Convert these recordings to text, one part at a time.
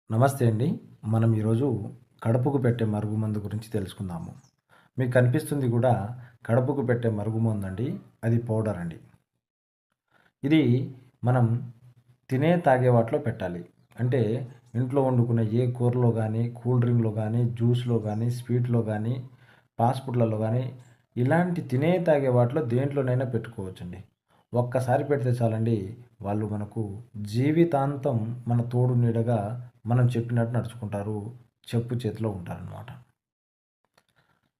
నమస్తే అండి. మనం ఈరోజు కడుపుకు పెట్టే మరుగుమందు గురించి తెలుసుకుందాము. మీకు కనిపిస్తుంది గూడా కడుపుకు పెట్టే మరుగుమందండి. అది పౌడర్ అండి. ఇది మనం తినే, తాగే వాటిలో పెట్టాలి. అంటే ఇంట్లో వండుకునే ఏ కూరలో గానీ, కూల్ డ్రింక్‌లో గానీ, జ్యూస్‌లో గానీ, స్వీట్‌లో గానీ, ఫాస్ట్ ఫుడ్‌లలో గానీ, ఇలాంటి తినే, తాగే వాటిలో దేంట్లోనైనా పెట్టుకోవచ్చండి. ఒక్కసారి పెడితే చాలండి, వాళ్ళు మనకు జీవితాంతం మన తోడు నీడగా మనం చెప్పినట్టు నడుచుకుంటారు. చెప్పు చేతిలో ఉంటారనమాట.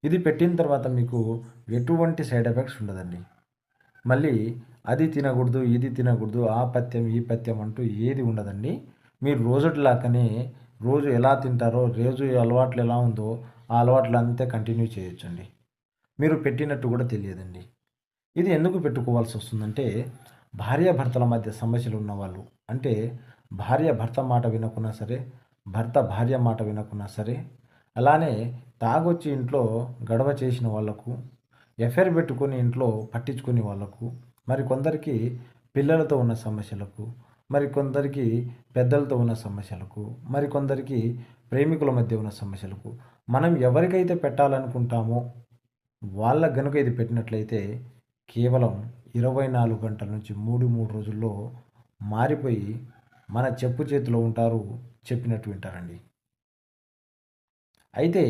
ఇది పెట్టిన తర్వాత మీకు ఎటువంటి సైడ్ ఎఫెక్ట్స్ ఉండదండి. మళ్ళీ అది తినకూడదు, ఇది తినకూడదు, ఆ పథ్యం, ఈ పథ్యం అంటూ ఏది ఉండదండి. మీరు రోజుటిలాగానే రోజు ఎలా తింటారో, రోజు అలవాట్లు ఎలా ఉందో, ఆ అలవాట్లు అంతే కంటిన్యూ చేయొచ్చండి. మీరు పెట్టినట్టు కూడా తెలియదండి. ఇది ఎందుకు పెట్టుకోవాల్సొస్తుందంటే, భార్యాభర్తల మధ్య సమస్యలు ఉన్నవాళ్ళు. అంటే భార్య భర్త మాట వినకున్నా సరే, భర్త భార్య మాట వినకున్నా సరే, అలానే తాగొచ్చి ఇంట్లో గొడవ చేసిన వాళ్ళకు, ఎఫైర్ పెట్టుకొని ఇంట్లో పట్టించుకునే వాళ్ళకు, మరికొందరికి పిల్లలతో ఉన్న సమస్యలకు, మరికొందరికి పెద్దలతో ఉన్న సమస్యలకు, మరికొందరికి ప్రేమికుల మధ్య ఉన్న సమస్యలకు, మనం ఎవరికైతే పెట్టాలనుకుంటామో వాళ్ళకి గనుక ఇది పెట్టినట్లయితే కేవలం 24 గంటల నుంచి 3 రోజుల్లో మారిపోయి మన చెప్పు చేతిలో ఉంటారు. చెప్పినట్టు వింటారండి. అయితే